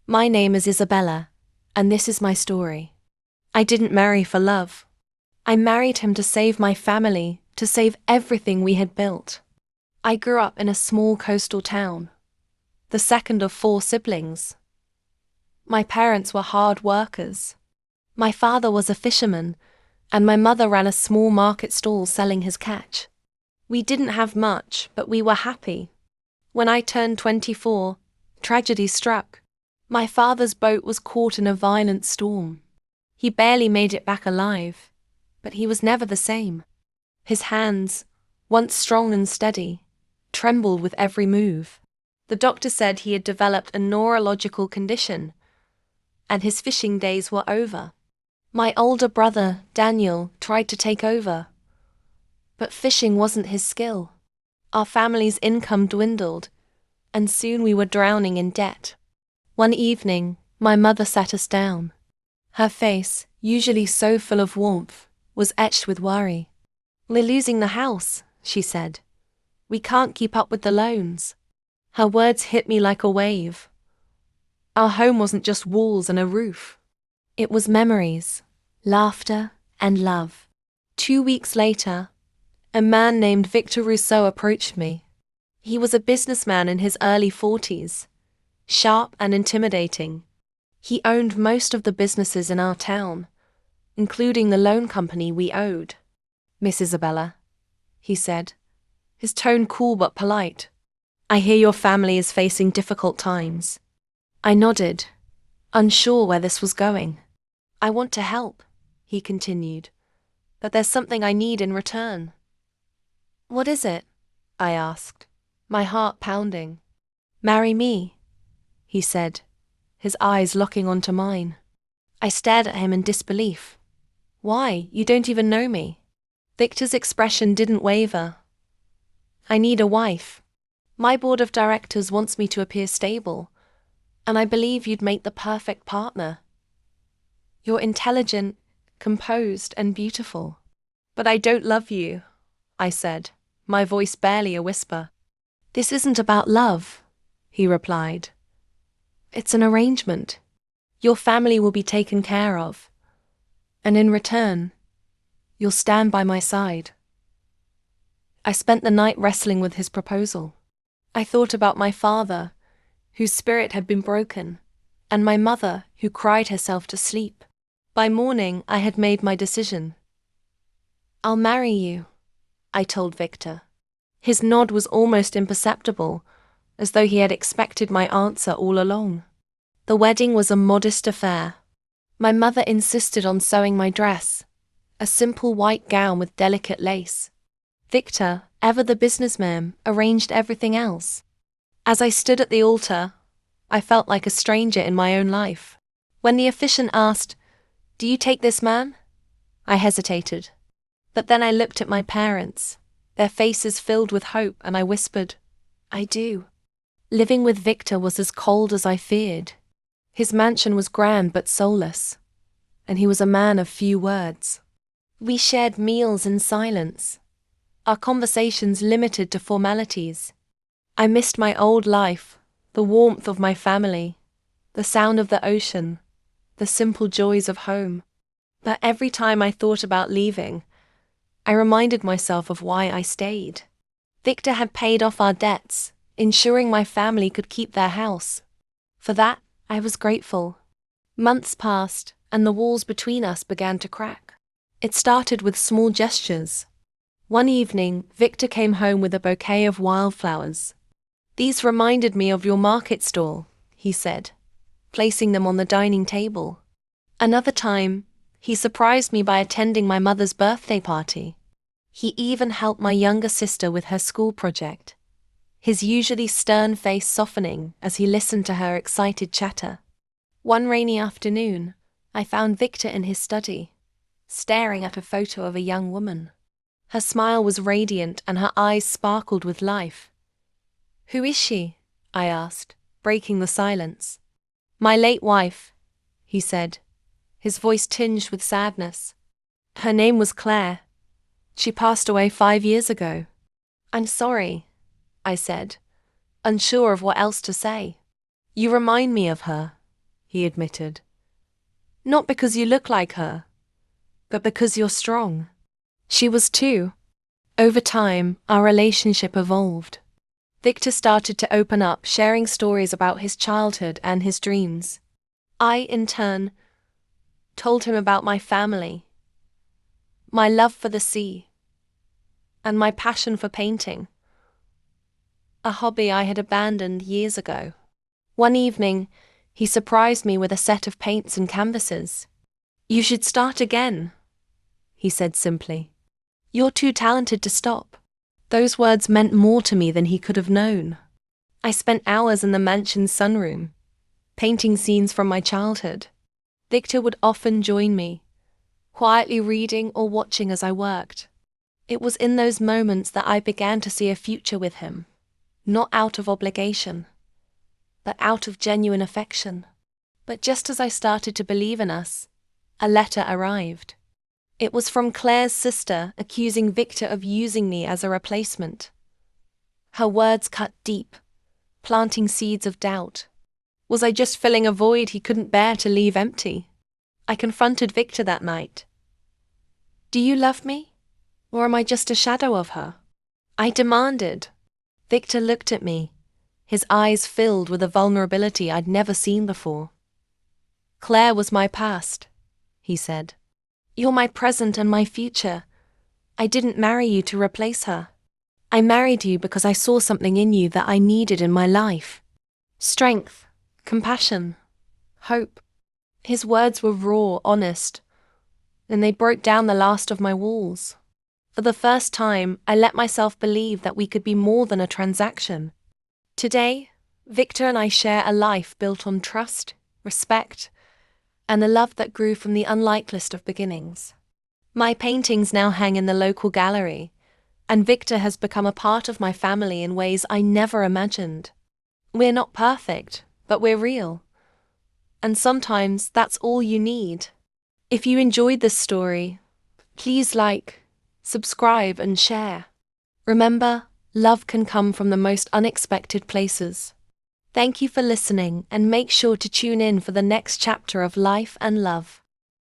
My name is Isabella, and this is my story. I didn't marry for love. I married him to save my family, to save everything we had built. I grew up in a small coastal town, the second of 4 siblings. My parents were hard workers. My father was a fisherman, and my mother ran a small market stall selling his catch. We didn't have much, but we were happy. When I turned 24, tragedy struck. My father's boat was caught in a violent storm. He barely made it back alive, but he was never the same. His hands, once strong and steady, trembled with every move. The doctor said he had developed a neurological condition, and his fishing days were over. My older brother, Daniel, tried to take over, but fishing wasn't his skill. Our family's income dwindled, and soon we were drowning in debt. One evening, my mother sat us down. Her face, usually so full of warmth, was etched with worry. "We're losing the house," she said. "We can't keep up with the loans." Her words hit me like a wave. Our home wasn't just walls and a roof. It was memories, laughter, and love. 2 weeks later, a man named Victor Rousseau approached me. He was a businessman in his early 40s, sharp and intimidating. He owned most of the businesses in our town, including the loan company we owed. "Miss Isabella," he said, his tone cool but polite, "I hear your family is facing difficult times." I nodded, unsure where this was going. "I want to help," he continued, "but there's something I need in return." "What is it?" I asked, my heart pounding. "Marry me," he said, his eyes locking onto mine. I stared at him in disbelief. "Why? You don't even know me." Victor's expression didn't waver. "I need a wife. My board of directors wants me to appear stable, and I believe you'd make the perfect partner. You're intelligent, composed, and beautiful." "But I don't love you," I said, my voice barely a whisper. "This isn't about love," he replied. "It's an arrangement. Your family will be taken care of, and in return, you'll stand by my side." I spent the night wrestling with his proposal. I thought about my father, whose spirit had been broken, and my mother, who cried herself to sleep. By morning, I had made my decision. "I'll marry you," I told Victor. His nod was almost imperceptible, as though he had expected my answer all along. The wedding was a modest affair. My mother insisted on sewing my dress, a simple white gown with delicate lace. Victor, ever the businessman, arranged everything else. As I stood at the altar, I felt like a stranger in my own life. When the officiant asked, "Do you take this man?" I hesitated. But then I looked at my parents, their faces filled with hope, and I whispered, "I do." Living with Victor was as cold as I feared. His mansion was grand but soulless, and he was a man of few words. We shared meals in silence, our conversations limited to formalities. I missed my old life, the warmth of my family, the sound of the ocean, the simple joys of home. But every time I thought about leaving, I reminded myself of why I stayed. Victor had paid off our debts, ensuring my family could keep their house. For that, I was grateful. Months passed, and the walls between us began to crack. It started with small gestures. One evening, Victor came home with a bouquet of wildflowers. "These reminded me of your market stall," he said, placing them on the dining table. Another time, he surprised me by attending my mother's birthday party. He even helped my younger sister with her school project, his usually stern face softening as he listened to her excited chatter. One rainy afternoon, I found Victor in his study, staring at a photo of a young woman. Her smile was radiant and her eyes sparkled with life. "Who is she?" I asked, breaking the silence. "My late wife," he said, his voice tinged with sadness. "Her name was Claire. She passed away 5 years ago." "I'm sorry," I said, unsure of what else to say. "You remind me of her," he admitted. Not because you look like her, but because you're strong. She was too. Over time, our relationship evolved. Victor started to open up, sharing stories about his childhood and his dreams. I, in turn, told him about my family, my love for the sea, and my passion for painting, a hobby I had abandoned years ago. One evening, he surprised me with a set of paints and canvases. You should start again, he said simply. You're too talented to stop. Those words meant more to me than he could have known. I spent hours in the mansion's sunroom, painting scenes from my childhood. Victor would often join me, quietly reading or watching as I worked. It was in those moments that I began to see a future with him, not out of obligation, but out of genuine affection. But just as I started to believe in us, a letter arrived. It was from Claire's sister, accusing Victor of using me as a replacement. Her words cut deep, planting seeds of doubt. Was I just filling a void he couldn't bear to leave empty? I confronted Victor that night. Do you love me? Or am I just a shadow of her? I demanded. Victor looked at me, his eyes filled with a vulnerability I'd never seen before. Claire was my past, he said. You're my present and my future. I didn't marry you to replace her. I married you because I saw something in you that I needed in my life. Strength, compassion, hope. His words were raw, honest, and they broke down the last of my walls. For the first time, I let myself believe that we could be more than a transaction. Today, Victor and I share a life built on trust, respect, and the love that grew from the unlikeliest of beginnings. My paintings now hang in the local gallery, and Victor has become a part of my family in ways I never imagined. We're not perfect, but we're real. And sometimes that's all you need. If you enjoyed this story, please like, subscribe, and share. Remember, love can come from the most unexpected places. Thank you for listening, and make sure to tune in for the next chapter of Life and Love.